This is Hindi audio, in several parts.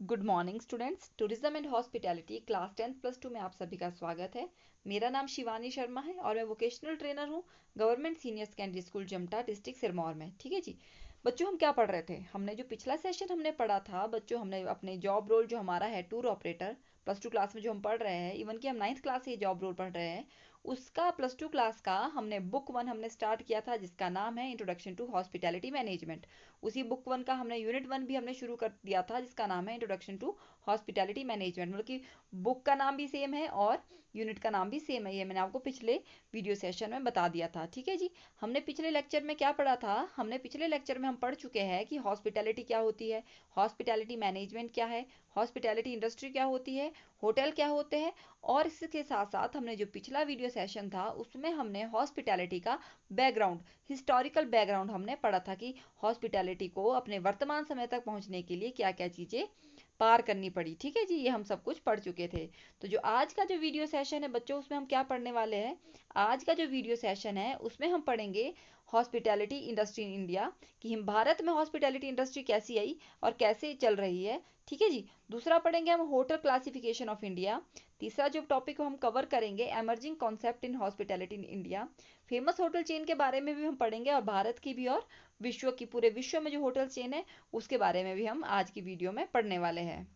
Good morning students. Tourism and hospitality class 10th plus 2 में आप सभी का स्वागत है। मेरा नाम शिवानी शर्मा है और मैं वोकेशनल ट्रेनर हूँ government senior secondary school Jamta district Sirmaur में। ठीक है जी बच्चों, हम क्या पढ़ रहे थे? हमने जो पिछला सेशन हमने पढ़ा था बच्चों, हमने अपने जॉब रोल जो हमारा है tour operator plus two class में जो हम पढ़ रहे हैं, इवन कि हम 9th क्लास से ये जॉब रोल पढ़ रहे हैं, उसका प्लस टू क्लास का हमने बुक 1 हमने स्टार्ट किया था जिसका नाम है इंट्रोडक्शन टू हॉस्पिटैलिटी मैनेजमेंट। उसी बुक 1 का हमने यूनिट 1 भी हमने शुरू कर दिया था जिसका नाम है इंट्रोडक्शन टू हॉस्पिटैलिटी मैनेजमेंट। मतलब कि बुक का नाम भी सेम है और यूनिट का नाम भी सेम है, ये मैंने आपको पिछले वीडियो सेशन में बता दिया था। ठीक है जी, हमने पिछले लेक्चर में क्या पढ़ा था? हमने पिछले लेक्चर में हम पढ़ चुके हैं कि हॉस्पिटैलिटी क्या होती है, हॉस्पिटैलिटी मैनेजमेंट क्या है, हॉस्पिटैलिटी इंडस्ट्री क्या होती है, होटल क्या होते हैं। और इसके साथ साथ हमने जो पिछला वीडियो सेशन था उसमें हमने हॉस्पिटैलिटी का बैकग्राउंड, हिस्टोरिकल बैकग्राउंड हमने पढ़ा था कि हॉस्पिटैलिटी को अपने वर्तमान समय तक पहुंचने के लिए क्या क्या चीज़ें पार करनी पड़ी। ठीक है जी, ये हम सब कुछ पढ़ चुके थे। तो जो आज का जो वीडियो सेशन है बच्चों, उसमें हम क्या पढ़ने वाले हैं? आज का जो वीडियो सेशन है उसमें हम पढ़ेंगे हॉस्पिटैलिटी इंडस्ट्री इन इंडिया, कि हम भारत में हॉस्पिटैलिटी इंडस्ट्री कैसी आई और कैसे चल रही है। ठीक है जी, दूसरा पढ़ेंगे हम होटल क्लासिफिकेशन ऑफ इंडिया। तीसरा जो टॉपिक हम कवर करेंगे emerging concept in hospitality in India. Famous hotel chain के बारे में भी हम पढ़ेंगे और भारत की भी और विश्व की, पूरे विश्व में जो होटल चेन है उसके बारे में भी हम आज की वीडियो में पढ़ने वाले हैं।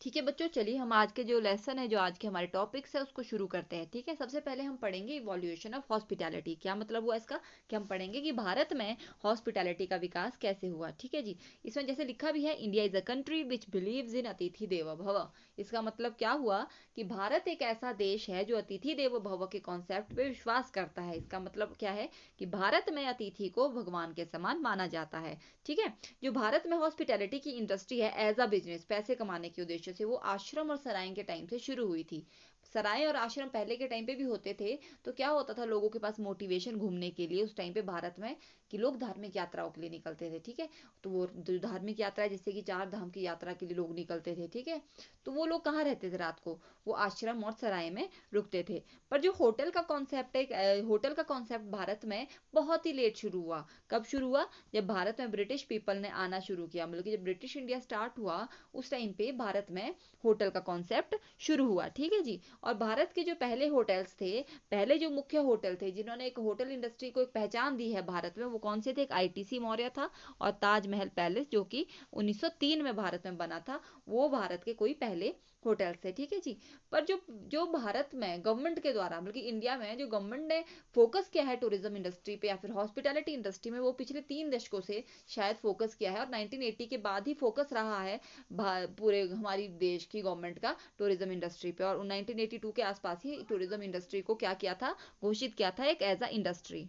ठीक है बच्चों, चलिए हम आज के जो लेसन है, जो आज के हमारे टॉपिक्स है उसको शुरू करते हैं। ठीक है, सबसे पहले हम पढ़ेंगे इवोल्यूशन ऑफ हॉस्पिटैलिटी। क्या मतलब हुआ इसका? कि हम पढ़ेंगे कि भारत में हॉस्पिटैलिटी का विकास कैसे हुआ। ठीक है जी, इसमें जैसे लिखा भी है, India is a country which believes in अतिथि देवो भव। इसका मतलब क्या हुआ कि भारत एक ऐसा देश है जो अतिथि देवो भव के कॉन्सेप्ट पे विश्वास करता है। इसका मतलब क्या है कि भारत में अतिथि को भगवान के समान माना जाता है। ठीक है, जो भारत में हॉस्पिटैलिटी की इंडस्ट्री है एज अ बिजनेस, पैसे कमाने के उद्देश्य से, वो आश्रम और सराय के टाइम से शुरू हुई थी। सराय और आश्रम पहले के टाइम पे भी होते थे। तो क्या होता था, लोगों के पास मोटिवेशन घूमने के लिए उस टाइम पे भारत में, कि लोग धार्मिक यात्राओं के लिए निकलते थे। ठीक है, तो वो जो धार्मिक यात्रा जैसे कि 4 धाम की यात्रा के लिए लोग निकलते थे। ठीक है, तो वो लोग कहाँ रहते थे रात को? वो आश्रम और सराय में रुकते थे। पर जो होटल का कॉन्सेप्ट है, होटल का कॉन्सेप्ट भारत में बहुत ही लेट शुरू हुआ। कब शुरू हुआ? जब भारत में ब्रिटिश पीपल ने आना शुरू किया। मतलब कि जब ब्रिटिश इंडिया स्टार्ट हुआ उस टाइम पे भारत में होटल का कॉन्सेप्ट शुरू हुआ। ठीक है जी, और भारत के जो पहले होटल्स थे, पहले जो मुख्य होटल थे जिन्होंने एक होटल इंडस्ट्री को एक पहचान दी है भारत में, वो कौन से थे? एक आईटीसी मौर्य था और ताजमहल पैलेस जो कि 1903 में भारत में बना था, वो भारत के कोई पहले होटल्स थे। ठीक है जी, पर जो जो भारत में गवर्नमेंट के द्वारा, बल्कि इंडिया में जो गवर्नमेंट ने फोकस किया है टूरिज्म इंडस्ट्री पे या फिर हॉस्पिटैलिटी इंडस्ट्री में, वो पिछले 3 दशकों से शायद फोकस किया है और 1980 के बाद ही फोकस रहा है पूरे हमारी देश की गवर्नमेंट का टूरिज्म इंडस्ट्री पे। और 1982 के आसपास ही टूरिज्म इंडस्ट्री को क्या किया था? घोषित किया था एक एज अ इंडस्ट्री।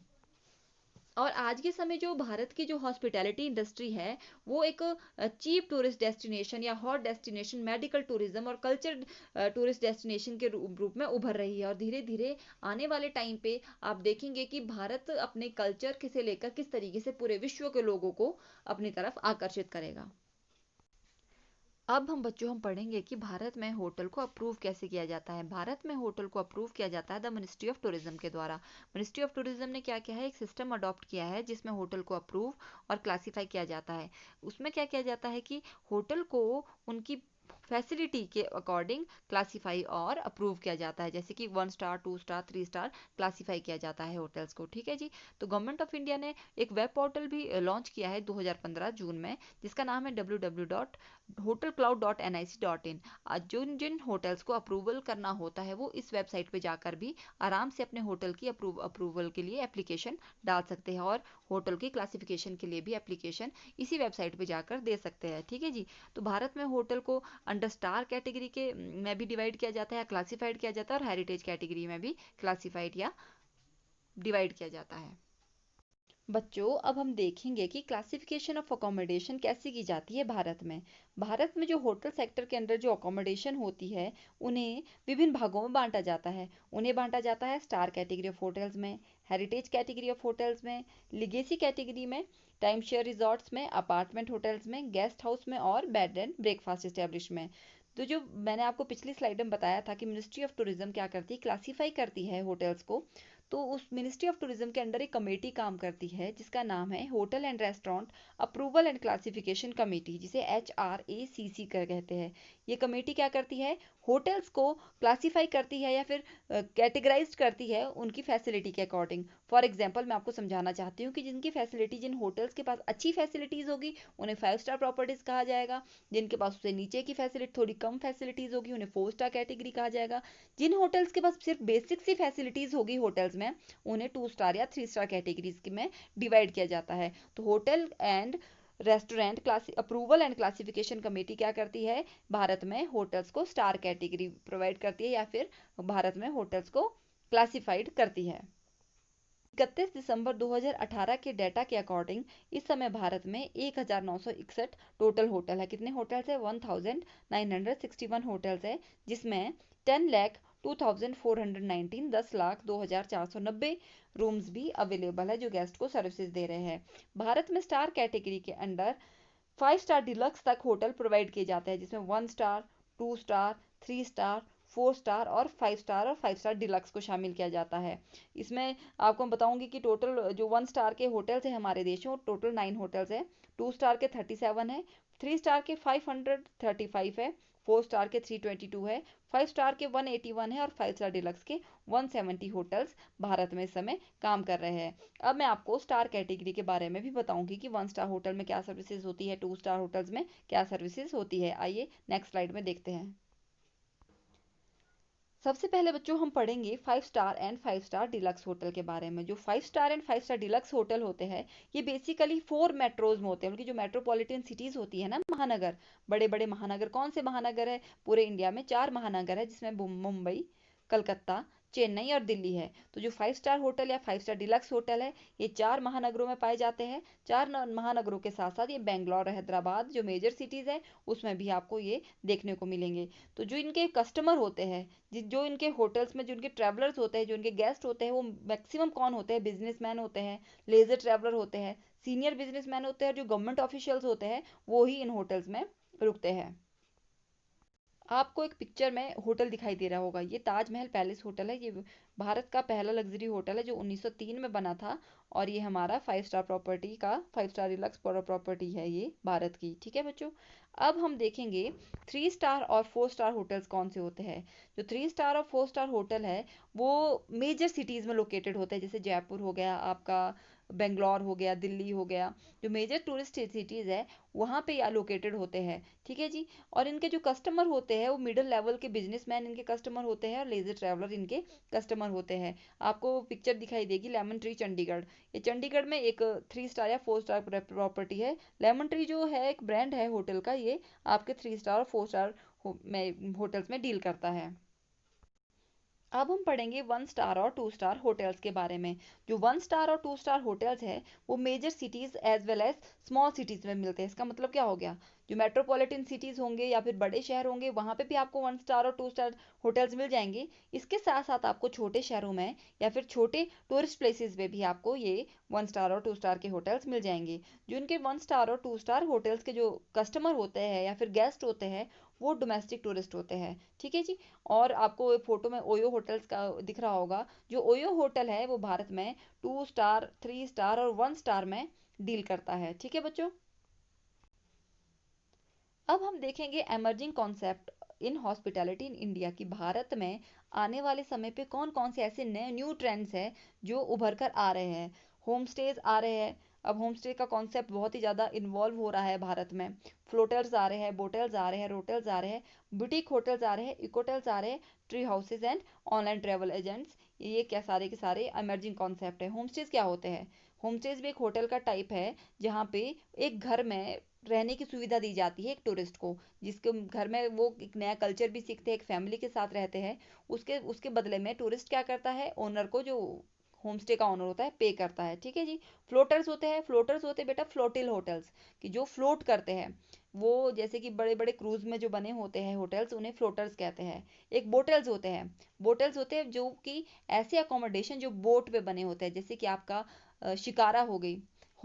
और आज के समय जो भारत की जो हॉस्पिटैलिटी इंडस्ट्री है, वो एक चीप टूरिस्ट डेस्टिनेशन या हॉट डेस्टिनेशन, मेडिकल टूरिज्म और कल्चर टूरिस्ट डेस्टिनेशन के रूप में उभर रही है। और धीरे धीरे आने वाले टाइम पे आप देखेंगे कि भारत अपने कल्चर से लेकर किस तरीके से पूरे विश्व के लोगों को अपनी तरफ आकर्षित करेगा। अब हम बच्चों हम पढ़ेंगे कि भारत में होटल को अप्रूव कैसे किया जाता है। भारत में होटल को अप्रूव किया जाता है द मिनिस्ट्री ऑफ टूरिज्म के द्वारा। मिनिस्ट्री ऑफ टूरिज्म ने क्या किया है? एक सिस्टम अडॉप्ट किया है जिसमें होटल को अप्रूव और क्लासीफाई किया जाता है। उसमें क्या किया जाता है कि होटल को उनकी फैसिलिटी के अकॉर्डिंग क्लासीफाई और अप्रूव किया जाता है। जैसे कि 1 स्टार, 2 स्टार, 3 स्टार क्लासीफाई किया जाता है होटल्स को। ठीक है जी, तो गवर्नमेंट ऑफ इंडिया ने एक वेब पोर्टल भी लॉन्च किया है 2015 जून में, जिसका नाम है www.hotelcloud.nic.in। जिन जिन होटल्स को अप्रूवल करना होता है वो इस वेबसाइट पे जाकर भी आराम से अपने होटल की अप्रूवल के लिए एप्लीकेशन डाल सकते हैं और होटल की क्लासिफिकेशन के लिए भी एप्लीकेशन इसी वेबसाइट पे जाकर दे सकते हैं। ठीक है जी, तो भारत में होटल को अंडर स्टार कैटेगरी के में भी डिवाइड किया जाता है, क्लासिफाइड किया जाता है, और हेरिटेज कैटेगरी में भी क्लासिफाइड या डिवाइड किया जाता है। बच्चों, अब हम देखेंगे कि क्लासिफिकेशन ऑफ अकोमोडेशन कैसे की जाती है भारत में। भारत में जो होटल सेक्टर के अंदर जो अकोमोडेशन होती है, उन्हें विभिन्न भागों में बांटा जाता है। उन्हें बांटा जाता है स्टार कैटेगरी ऑफ होटल्स में, हेरिटेज कैटेगरी ऑफ होटल्स में, लिगेसी कैटेगरी में, टाइम शेयर रिजॉर्ट्स में, अपार्टमेंट होटल्स में, गेस्ट हाउस में और बेड एंड ब्रेकफास्ट एस्टेब्लिशमेंट। तो जो मैंने आपको पिछली स्लाइड में बताया था कि मिनिस्ट्री ऑफ टूरिज्म क्या करती है? क्लासीफाई करती है होटल्स को। तो उस मिनिस्ट्री ऑफ टूरिज्म के अंडर एक कमेटी काम करती है जिसका नाम है hotel and restaurant approval and classification committee, जिसे HRACC कर कहते हैं। ये कमेटी क्या करती है, होटल्स को क्लासीफाई करती है या फिर कैटेगराइज करती है उनकी फैसिलिटी के अकॉर्डिंग। फॉर एग्जांपल मैं आपको समझाना चाहती हूँ कि जिनकी फैसिलिटी, जिन होटल्स के पास अच्छी फैसिलिटीज़ होगी उन्हें 5 स्टार प्रॉपर्टीज़ कहा जाएगा। जिनके पास उससे नीचे की फैसिलिटी, थोड़ी कम फैसिलिटीज़ होगी, उन्हें 4 स्टार कैटेगरी कहा जाएगा। जिन होटल्स के पास सिर्फ बेसिक सी फैसिलिटीज़ होगी होटल्स में, उन्हें 2 स्टार या 3 स्टार कैटेगरीज में डिवाइड किया जाता है। तो hotel and restaurant class approval and classification committee क्या करती है, भारत में होटल्स को स्टार कैटेगरी प्रोवाइड करती है या फिर भारत में होटल्स को क्लासिफाइड करती है। 31 दिसंबर 2018 के डेटा के अकॉर्डिंग इस समय भारत में 1961 टोटल होटल है। कितने होटल्स है, 1961 होटल्स है, जिसमें 10,02,419 10,02,490 रूम्स भी अवेलेबल है जो गेस्ट को सर्विसेज दे रहे हैं। भारत में स्टार कैटेगरी के अंडर 5 स्टार डिलक्स तक होटल प्रोवाइड किए जाते हैं, जिसमें 1 स्टार, 2 स्टार, 3 स्टार, 4 स्टार और 5 स्टार और 5 स्टार डिलक्स को शामिल किया जाता है। इसमें आपको मैं बताऊंगी कि टोटल जो 1 स्टार के होटल्स हैं हमारे देश में, टोटल 9 होटल्स हैं। 2 स्टार के 37 है, 3 स्टार के 535 है, 4 स्टार के 322 है, 5 स्टार के 181 है और 5 स्टार डिलक्स के 170 होटल्स भारत में इस समय काम कर रहे हैं। अब मैं आपको स्टार कैटेगरी के बारे में भी बताऊंगी कि 1 स्टार होटल में क्या सर्विसेज होती है, 2 स्टार होटल्स में क्या सर्विसेज होती है। आइए नेक्स्ट स्लाइड में देखते हैं। सबसे पहले बच्चों हम पढ़ेंगे 5 star and 5 star deluxe hotel के बारे में। जो 5 star and 5 star deluxe hotel होते हैं ये बेसिकली 4 मेट्रोज में होते हैं। उनकी जो मेट्रोपॉलिटन सिटीज होती है ना, महानगर, बड़े बड़े महानगर, कौन से महानगर है, पूरे इंडिया में 4 महानगर है, जिसमें मुंबई, कलकत्ता, चेन्नई और दिल्ली है। तो जो 5 स्टार होटल या 5 स्टार डिलक्स होटल है ये 4 महानगरों में पाए जाते हैं। 4 महानगरों के साथ साथ ये बेंगलोर, हैदराबाद जो मेजर सिटीज है उसमें भी आपको ये देखने को मिलेंगे। तो जो इनके कस्टमर होते हैं, जो इनके होटल्स में जो इनके ट्रैवलर्स होते हैं, जो इनके गेस्ट होते हैं, वो मैक्सिमम कौन होते हैं, बिजनेसमैन होते हैं, लेजर ट्रैवलर होते हैं, सीनियर बिजनेसमैन होते हैं, जो गवर्नमेंट ऑफिशियल्स होते हैं, वो ही इन होटल्स में रुकते हैं। आपको एक पिक्चर में होटल दिखाई दे रहा होगा, ये ताजमहल पैलेस होटल है। ये भारत का पहला लग्जरी होटल है जो 1903 में बना था और ये हमारा 5 स्टार प्रॉपर्टी का 5 स्टार डिलक्स प्रॉपर्टी है ये भारत की। ठीक है बच्चों, अब हम देखेंगे 3 स्टार और 4 स्टार होटल्स कौन से होते हैं। जो 3 स्टार और 4 स्टार होटल है वो मेजर सिटीज़ में लोकेटेड होते हैं, जैसे जयपुर हो गया आपका, बेंगलोर हो गया, दिल्ली हो गया, जो मेजर टूरिस्ट सिटीज़ है वहाँ पे लोकेटेड होते हैं। ठीक है जी। और इनके जो कस्टमर होते हैं वो मिडिल लेवल के बिजनेसमैन इनके कस्टमर होते हैं और लेजर ट्रैवलर इनके कस्टमर होते हैं। आपको पिक्चर दिखाई देगी लेमन ट्री चंडीगढ़, ये चंडीगढ़ में एक 3 स्टार या 4 स्टार प्रॉपर्टी है। लेमन ट्री जो है एक ब्रांड है होटल का, ये आपके 3 स्टार और 4 स्टार में होटल्स में डील करता है। अब हम पढ़ेंगे 1 स्टार और 2 स्टार होटल्स के बारे में। जो 1 स्टार और 2 स्टार होटल्स है वो major cities as well as small cities में मिलते हैं। इसका मतलब क्या हो गया, जो मेट्रोपॉलिटन सिटीज होंगे या फिर बड़े शहर होंगे वहां पे भी आपको 1 स्टार और 2 स्टार होटल्स मिल जाएंगे। इसके साथ साथ आपको छोटे शहरों में या फिर छोटे टूरिस्ट प्लेसेस में भी आपको ये 1 स्टार और 2 स्टार के होटल्स मिल जाएंगे। जो इनके 1 स्टार और 2 स्टार होटल्स के जो कस्टमर होते हैं या फिर गेस्ट होते हैं वो डोमेस्टिक टूरिस्ट होते हैं। ठीक है जी। और आपको एक फोटो में ओयो होटल्स का दिख रहा होगा, जो ओयो होटल है वो भारत में 2 स्टार, 3 स्टार और 1 स्टार में डील करता है। ठीक है बच्चों, अब हम देखेंगे emerging concept in hospitality in India की भारत में आने वाले समय पे कौन कौन से ऐसे नए न्यू ट्रेंड्स हैं जो उभर कर आ रहे हैं। होम स्टेज आ रहे हैं। अब होम स्टे का कॉन्सेप्ट बहुत ही ज़्यादा इन्वॉल्व हो रहा है भारत में। फ्लोटर्स आ रहे हैं, बोटल्स आ रहे हैं, रोटल्स आ रहे हैं, बुटीक होटल्स आ रहे हैं, इकोटल्स आ रहे हैं, tree houses and online travel agents, ये क्या सारे के सारे इमर्जिंग कॉन्सेप्ट है। होम स्टेज क्या होते हैं, होम स्टेज भी एक होटल का टाइप है जहाँ पे एक घर में रहने की सुविधा दी जाती है एक टूरिस्ट को, जिसके घर में वो एक नया कल्चर भी सीखते हैं, एक फैमिली के साथ रहते हैं। उसके उसके बदले में टूरिस्ट क्या करता है, ओनर को, जो होम स्टे का ओनर होता है, पे करता है। ठीक है जी। फ्लोटर्स होते हैं, फ्लोटर्स होते हैं बेटा फ्लोटिल होटल्स, कि जो फ्लोट करते हैं, वो जैसे कि बड़े बड़े क्रूज में जो बने होते हैं होटल्स उन्हें फ्लोटर्स कहते हैं। एक बोटल्स होते हैं, बोटल्स होते हैं जो कि ऐसे अकोमोडेशन जो बोट पे बने होते हैं, जैसे कि आपका शिकारा हो गई,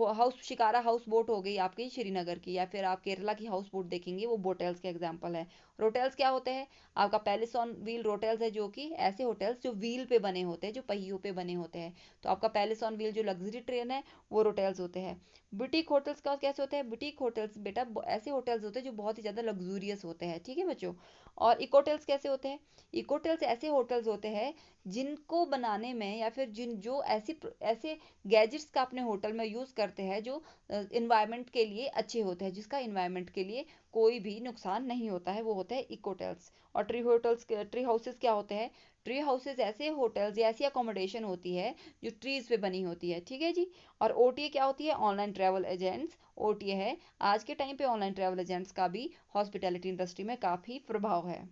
हाउस शिकारा हाउस बोट हो गई आपकी श्रीनगर की, या फिर आप केरला की हाउस बोट देखेंगे, वो बोटेल्स के एग्जाम्पल है। रोटेल्स क्या होते हैं? आपका पैलेस ऑन व्हील रोटेल्स है, जो कि ऐसे होटल्स जो व्हील पे बने होते हैं, जो पहियों पे बने होते हैं। तो आपका पैलेस ऑन व्हील जो लग्जरी ट्रेन है, वो रोटेल्स होते हैं। बुटीक होटल्स का कैसे होते हैं? बुटीक होटल्स बेटा ऐसे होटल्स होते हैं जो बहुत ही ज़्यादा लग्जूरियस होते हैं, ठीक है बच्चों। और इकोटेल्स कैसे होते हैं? इकोटेल्स ऐसे होटल्स होते हैं जिनको बनाने में, या फिर जिन जो ऐसी ऐसे गैजेट्स का अपने होटल में यूज़ करते हैं जो इन्वायरमेंट के लिए अच्छे होते हैं, जिसका इन्वायरमेंट के लिए कोई भी नुकसान नहीं होता है, वो होते हैं इकोटेल्स। और ट्री हाउसेस क्या होते हैं? ट्री हाउसेस ऐसे होटल्स या ऐसी अकोमोडेशन होती है जो ट्रीज पे बनी होती है, ठीक है जी। और ओटीए क्या होती है? Online travel agents. ओटीए है आज के टाइम पे ऑनलाइन ट्रैवल एजेंट्स का भी हॉस्पिटैलिटी इंडस्ट्री में काफ़ी प्रभाव है।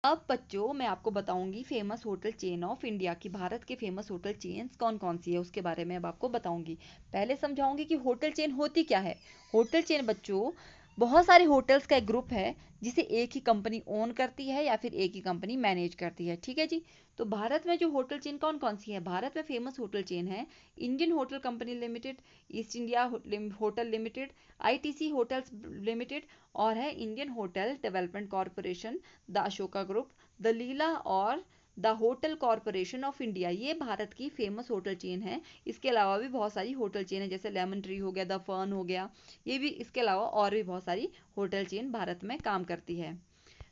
अब बच्चों मैं आपको बताऊंगी famous hotel chain of India की, भारत के फेमस होटल चेन्स कौन कौन सी है उसके बारे में अब आपको बताऊंगी। पहले समझाऊंगी कि होटल चेन होती क्या है। होटल चेन बच्चों बहुत सारे होटल्स का एक ग्रुप है जिसे एक ही कंपनी ओन करती है या फिर एक ही कंपनी मैनेज करती है, ठीक है जी। तो भारत में जो होटल चेन कौन कौन सी है? भारत में फेमस होटल चेन है Indian Hotel Company Limited, East India Hotel Limited, ITC Hotels Limited, और है Indian Hotel Development Corporation, the Ashoka group, the Leela और the Hotel Corporation of India. ये भारत की फेमस होटल चेन है। इसके अलावा भी बहुत सारी होटल चेन है, जैसे लेमन ट्री हो गया, द फर्न हो गया, ये भी। इसके अलावा और भी बहुत सारी होटल चेन भारत में काम करती है।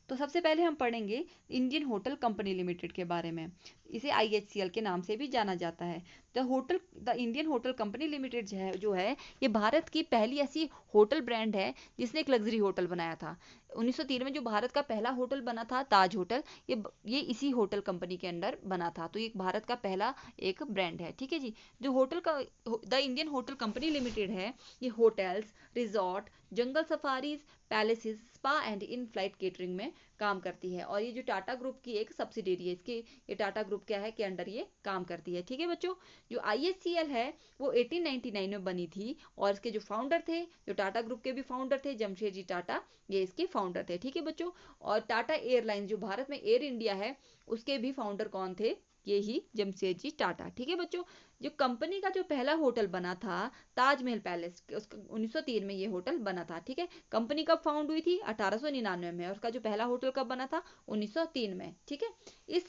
तो सबसे पहले हम पढ़ेंगे इंडियन होटल कंपनी लिमिटेड के बारे में। इसे आईएचसीएल के नाम से भी जाना जाता है। The Indian Hotel Company limited जो है ये भारत की पहली ऐसी होटल ब्रांड है जिसने एक लग्जरी होटल बनाया था। 1903 में जो भारत का पहला होटल बना था ताज होटल, ये इसी होटल कंपनी के अंडर बना था। तो ये भारत का पहला एक ब्रांड है, ठीक है जी। जो होटल का the Indian Hotel Company limited है, ये hotels, resort, jungle safaris, palaces, spa and in flight catering में काम करती है। और ये जो टाटा ग्रुप की एक सब्सिडियरी है, इसके ये टाटा ग्रुप क्या है के अंडर ये काम करती है, ठीक है बच्चों। जो आईएचसीएल है वो 1899 में बनी थी, और इसके जो फाउंडर थे, जो टाटा ग्रुप के भी फाउंडर थे, जमशेदजी टाटा, ये इसके फाउंडर थे, ठीक है बच्चों। और टाटा एयरलाइंस जो भारत में एयर इंडिया है, उसके भी फाउंडर कौन थे? ये ही जमशेदजी टाटा, ठीक है बच्चों। जो कंपनी का जो पहला होटल बना था ताजमहल पैलेस, उसका 1903 में ये होटल बना था, ठीक है। कंपनी कब फाउंड हुई थी? 1899 में। और उसका जो पहला होटल कब बना था? 1903 में, ठीक है। इस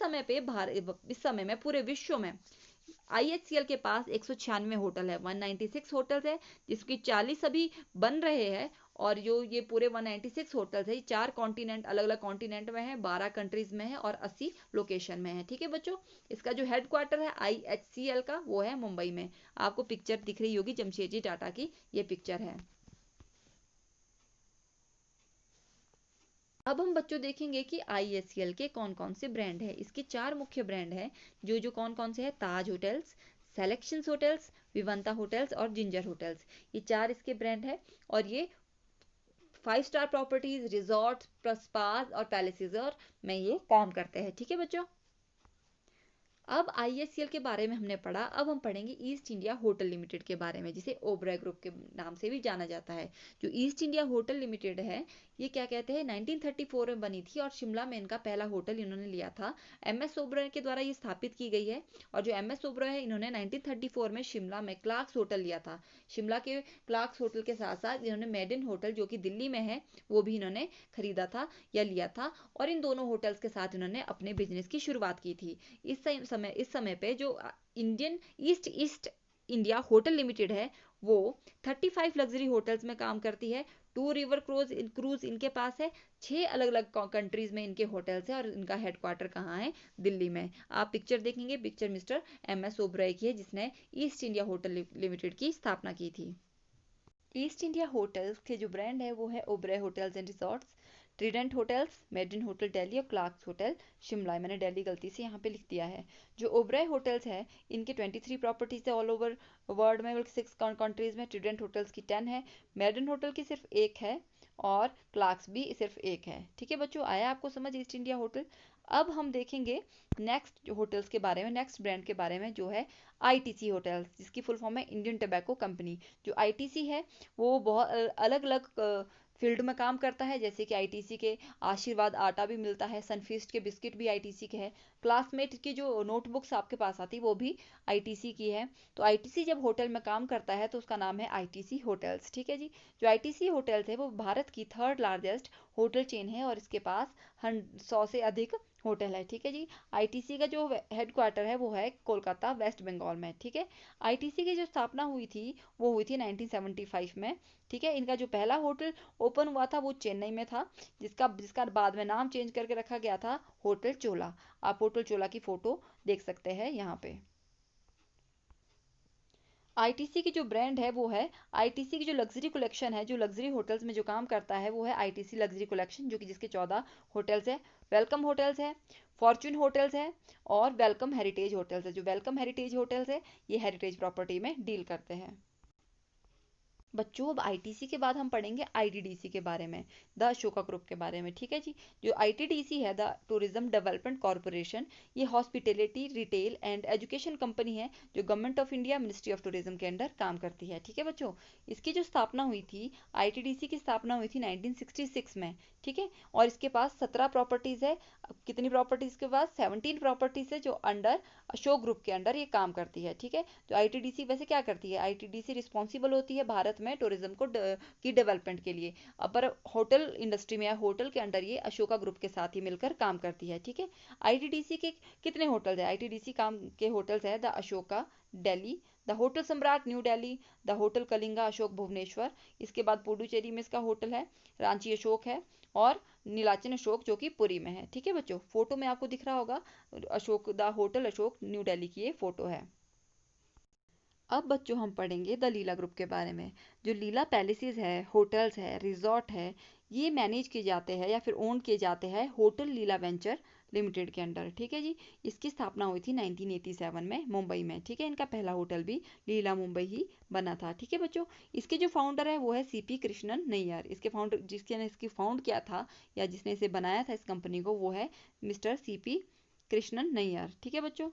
समय में पूरे विश्व में आईएचसीएल के पास 196 होटल है, 196 होटल्स है, जिसकी 40 अभी बन रहे हैं। और जो ये पूरे 196 होटल्स है, चार कॉन्टिनेंट, अलग अलग कॉन्टिनेंट में है, 12 कंट्रीज में है, और 80 लोकेशन में है, ठीक है बच्चों। इसका जो हेडक्वार्टर है आईएचसीएल का, वो है मुंबई में। आपको पिक्चर दिख रही होगी जमशेदजी टाटा की, ये पिक्चर है। अब हम बच्चों देखेंगे कि आईएचसीएल के कौन कौन से ब्रांड है। इसके चार मुख्य ब्रांड है, जो जो कौन कौन से है? ताज होटल्स, सेलेक्शंस होटल्स, विवंता होटल्स और जिंजर होटल्स। ये चार इसके ब्रांड है। और ये 5 स्टार प्रॉपर्टीज, रिजॉर्ट, स्पास और पैलेसेस और में ये काम करते हैं, ठीक है बच्चों। अब आईएचसीएल के बारे में हमने पढ़ा, अब हम पढ़ेंगे ईस्ट इंडिया होटल लिमिटेड के बारे में, जिसे ओबराय ग्रुप के नाम से भी जाना जाता है। जो ईस्ट इंडिया होटल लिमिटेड है, ये क्या कहते हैं, 1934 में बनी थी, और शिमला में इनका पहला होटल इन्होंने लिया था। एमएस ओबराय के द्वारा ये स्थापित की गई है। और जो एमएस ओबराय है, इन्होंने 1934 में शिमला में क्लार्क्स होटल लिया था। शिमला के क्लार्क्स होटल के साथ साथ इन्होंने मेडन होटल, जो कि दिल्ली में है, वो भी इन्होंने खरीदा था या लिया था। और इन दोनों होटल्स के साथ इन्होंने अपने बिजनेस की शुरुआत की थी। इस समय पे जो Indian east India Hotel limited है, वो 35 लग्जरी होटल्स में काम करती है। 2 रिवर क्रूज इनके पास है। 6 अलग अलग कंट्रीज में इनके होटल्स है, और इनका हेडक्वार्टर कहाँ है? दिल्ली में। आप पिक्चर देखेंगे, पिक्चर मिस्टर एमएस ओबराय की है, जिसने ईस्ट इंडिया होटल लिमिटेड की स्थापना की थी। ईस्ट इंडिया होटल्स के जो ब्रांड है वो है Oberoi hotels and resorts, Trident hotels, Maidens hotel Delhi और क्लार्क्स होटल शिमला। मैंने दिल्ली गलती से यहाँ पे लिख दिया है। जो ओबराय होटल्स है, इनके 23 प्रॉपर्टीज है ऑल ओवर वर्ल्ड में, 6 कंट्रीज में। ट्रीडेंट होटल्स की 10 है, मेडन होटल की सिर्फ 1 है, और क्लार्क्स भी सिर्फ 1 है, ठीक है बच्चों। आया आपको समझ ईस्ट इंडिया होटल? अब हम देखेंगे नेक्स्ट होटल्स के बारे में, नेक्स्ट ब्रांड के बारे में, जो है आईटीसी होटल्स, जिसकी फुल फॉर्म है इंडियन टोबैको कंपनी। जो आईटीसी है वो बहुत अलग अलग फील्ड में काम करता है, जैसे कि आईटीसी के आशीर्वाद आटा भी मिलता है, सनफीस्ट के बिस्किट भी आईटीसी के हैं, क्लासमेट की जो नोटबुक्स आपके पास आती है वो भी आईटीसी की है। तो आईटीसी जब होटल में काम करता है तो उसका नाम है आईटीसी होटल्स, ठीक है जी। जो आईटीसी होटल्स है वो भारत की थर्ड लार्जेस्ट होटल चेन है और इसके पास 100 से अधिक होटल है, ठीक है जी। आईटीसी का जो हेडक्वार्टर है वो है कोलकाता वेस्ट बंगाल में, ठीक है। आईटीसी की जो स्थापना हुई थी वो हुई थी 1975 में, ठीक है। इनका जो पहला होटल ओपन हुआ था वो चेन्नई में था, जिसका जिसका बाद में नाम चेंज करके रखा गया था होटल चोला। आप होटल चोला की फोटो देख सकते हैं यहाँ पे। आईटीसी की जो ब्रांड है वो है आईटीसी की जो लग्जरी कलेक्शन है, जो लग्जरी होटल्स में जो काम करता है वो है आईटीसी लग्जरी कलेक्शन, जो कि जिसके 14 होटल्स है। वेलकम होटल्स है, फॉर्चून होटल्स है और वेलकम हेरिटेज होटल्स है। जो वेलकम हेरिटेज होटल्स है ये हेरिटेज प्रॉपर्टी में डील करते हैं। बच्चों अब आईटीसी के बाद हम पढ़ेंगे आईटीडीसी के बारे में, द अशोका ग्रुप के बारे में, ठीक है जी। जो आईटीडीसी है, द टूरिज्म डेवलपमेंट कॉरपोरेशन, ये hospitality retail and education company है जो government of India ministry of tourism के अंडर काम करती है, ठीक है बच्चों। इसकी जो स्थापना हुई थी, आईटीडीसी की स्थापना हुई थी 1966 में, ठीक है। और इसके पास 17 प्रॉपर्टीज है। अब कितनी प्रॉपर्टीज के पास? 17 प्रॉपर्टीज है जो अंडर अशोक ग्रुप के अंडर ये काम करती है, ठीक है। तो आईटीडीसी वैसे क्या करती है? आईटीडीसी रिस्पॉन्सिबल होती है भारत में टूरिज्म को की डेवलपमेंट के लिए। अब पर होटल इंडस्ट्री में या होटल के अंडर ये अशोका ग्रुप के साथ ही मिलकर काम करती है, ठीक है। आईटीडीसी के कितने होटल्स है? आईटीडीसी काम के होटल्स है the Ashoka Delhi, the Hotel Samrat New Delhi, the Hotel Kalinga Ashok Bhubaneswar, इसके बाद पुडुचेरी में इसका होटल है, रांची अशोक है और नीलाचल अशोक जो कि पुरी में है, ठीक है बच्चों। फोटो में आपको दिख रहा होगा Ashok, the hotel Ashok new Delhi की ये फोटो है। अब बच्चों हम पढ़ेंगे द लीला ग्रुप के बारे में। जो लीला पैलेसेस है, होटल्स है, रिजॉर्ट है, ये मैनेज किए जाते हैं या फिर ओन किए जाते हैं होटल लीला वेंचर लिमिटेड के अंडर, ठीक है जी। इसकी स्थापना हुई थी 1987 में मुंबई में, ठीक है। इनका पहला होटल भी लीला मुंबई ही बना था, ठीक है बच्चों। इसके जो फाउंडर है वो है सीपी कृष्णन नैयर। इसके फाउंडर, जिसके ने इसकी फाउंड किया था या जिसने इसे बनाया था इस कंपनी को, वो है मिस्टर सीपी कृष्णन नैयर, ठीक है बच्चों।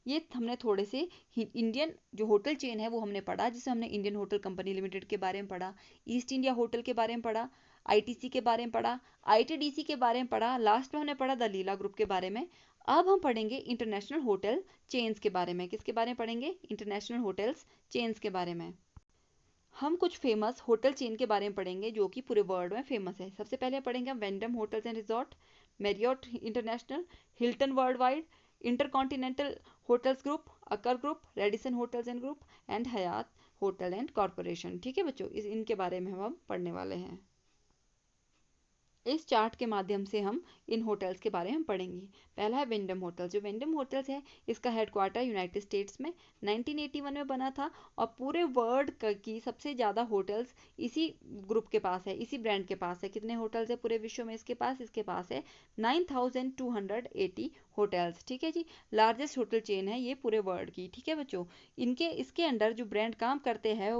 ये हमने थोड़े से इंडियन जो होटल चेन है वो हमने पढ़ा, जिसमें हमने इंडियन होटल कंपनी लिमिटेड के बारे में पढ़ा, ईस्ट इंडिया होटल के बारे में पढ़ा, आईटीसी के बारे में पढ़ा, आईटीडीसी के बारे में पढ़ा, लास्ट में हमने पढ़ा द लीला ग्रुप के बारे में। अब हम पढ़ेंगे इंटरनेशनल होटल चेन्स के बारे में। किसके बारे में पढ़ेंगे? इंटरनेशनल होटल्स चेन्स के बारे में। हम कुछ फेमस होटल चेन के बारे में पढ़ेंगे जो कि पूरे वर्ल्ड में फेमस है। सबसे पहले पढ़ेंगे हम Wyndham Hotels and Resort, Marriott International, Hilton World Wide, InterContinental Hotels Group, Accor Group, Radisson Hotels and Group and Hyatt Hotel and Corporation, ठीक है बच्चों। इनके बारे में हम पढ़ने वाले हैं। इस चार्ट के माध्यम से हम इन होटल्स के बारे में पढ़ेंगे। पहला है वेंडम होटल्स। जो वेंडम होटल्स है इसका हेडक्वार्टर यूनाइटेड स्टेट्स में 1981 में बना था और पूरे वर्ल्ड की सबसे ज़्यादा होटल्स इसी ग्रुप के पास है, इसी ब्रांड के पास है। कितने होटल्स है पूरे विश्व में इसके पास? इसके पास है 9280 होटल्स, ठीक है जी। लार्जेस्ट होटल चेन है ये पूरे वर्ल्ड की, ठीक है बच्चों। इनके इसके अंडर जो ब्रांड काम करते हैं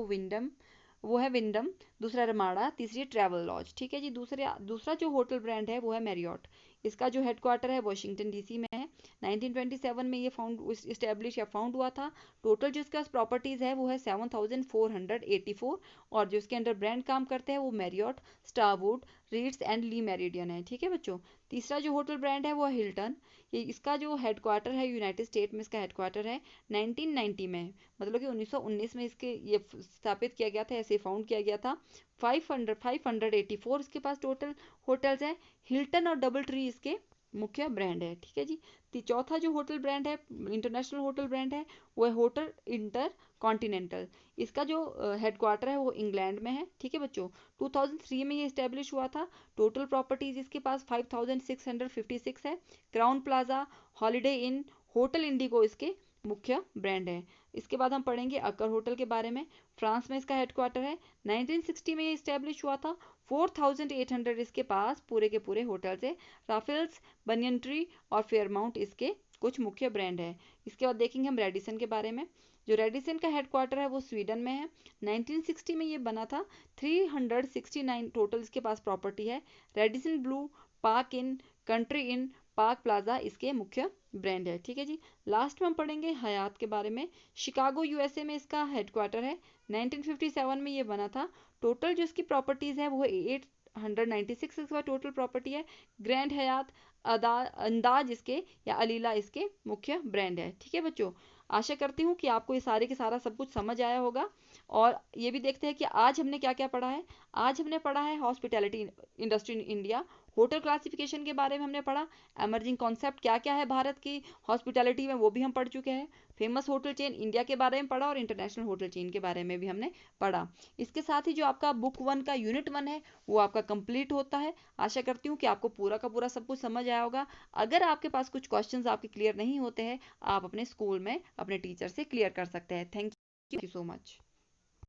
वो है विंडम, दूसरा रमाड़ा, तीसरी ट्रैवल लॉज, ठीक है जी। दूसरा जो होटल ब्रांड है वो है मैरियट। इसका जो हेडक्वार्टर है वॉशिंगटन डीसी में है। 1927 में ये फाउंड इस्टेब्लिश या फाउंड हुआ था। टोटल जो इसके पास प्रॉपर्टीज है वो है 7484 और जो इसके अंडर ब्रांड काम करते हैं वो Marriott, Starwood, रीट्स and Lee meridian है, ठीक है बच्चों। तीसरा जो होटल ब्रांड है वो है हिल्टन। ये इसका जो हेडक्वार्टर है यूनाइटेड स्टेट में इसका हेडक्वार्टर है। 1990 में, मतलब कि 1919 में इसके ये स्थापित किया गया था, ऐसे फाउंड किया गया था। 584 इसके पास टोटल होटल्स हैं। हिल्टन और डबल ट्री इसके मुख्य ब्रांड है, ठीक है जी। चौथा जो होटल ब्रांड है, इंटरनेशनल होटल ब्रांड है, वो है होटल इंटर कॉन्टिनेंटल। इसका जो हेडक्वार्टर है वो इंग्लैंड में है, ठीक है बच्चों। 2003 में ये इस्टेब्लिश हुआ था। टोटल प्रॉपर्टीज इसके पास 5656 है। क्राउन प्लाजा, हॉलीडे इन, होटल इंडिगो इसके मुख्य ब्रांड है। इसके बाद हम पढ़ेंगे अकर होटल के बारे में। फ्रांस में इसका हेडक्वार्टर है। 1960 में ये इस्टेब्लिश हुआ था। 4800 इसके पास पूरे के पूरे होटल्स है। राफेल्स, बनियन ट्री और फेयरमाउंट इसके कुछ मुख्य ब्रांड है। इसके बाद देखेंगे हम रेडिसन के बारे में। जो रेडिसन का हेडक्वार्टर है वो स्वीडन में है। 1960 में ये बना था। 369 टोटल इसके पास प्रॉपर्टी है। Radisson Blu, park in, country in, park plaza इसके मुख्य ब्रांड है। ठीक है जी। लास्ट में हम पढ़ेंगे हयात के बारे में। शिकागो यूएसए में इसका हेडक्वार्टर है। 1957 में ये बना था। टोटल जो इसकी प्रॉपर्टीज है वो 896 इसका टोटल प्रॉपर्टी है। ग्रैंड हयात, अंदाज इसके या अलीला इसके मुख्य ब्रांड है। ठीक है बच्चों, आशा करती हूँ कि आपको ये सारे के सारा सब कुछ समझ आया होगा। और ये भी देखते हैं कि आज हमने क्या क्या पढ़ा है। आज हमने पढ़ा है hospitality industry in India, hotel classification के बारे में हमने पढ़ा, एमर्जिंग कॉन्सेप्ट क्या क्या है भारत की हॉस्पिटैलिटी में वो भी हम पढ़ चुके हैं, फेमस होटल चेन इंडिया के बारे में पढ़ा और इंटरनेशनल होटल चेन के बारे में भी हमने पढ़ा। इसके साथ ही जो आपका बुक 1 का यूनिट 1 है वो आपका कंप्लीट होता है। आशा करती हूँ कि आपको पूरा का पूरा सब कुछ समझ आया होगा। अगर आपके पास कुछ क्वेश्चंस आपके क्लियर नहीं होते हैं, आप अपने स्कूल में अपने टीचर से क्लियर कर सकते हैं। Thank you so much.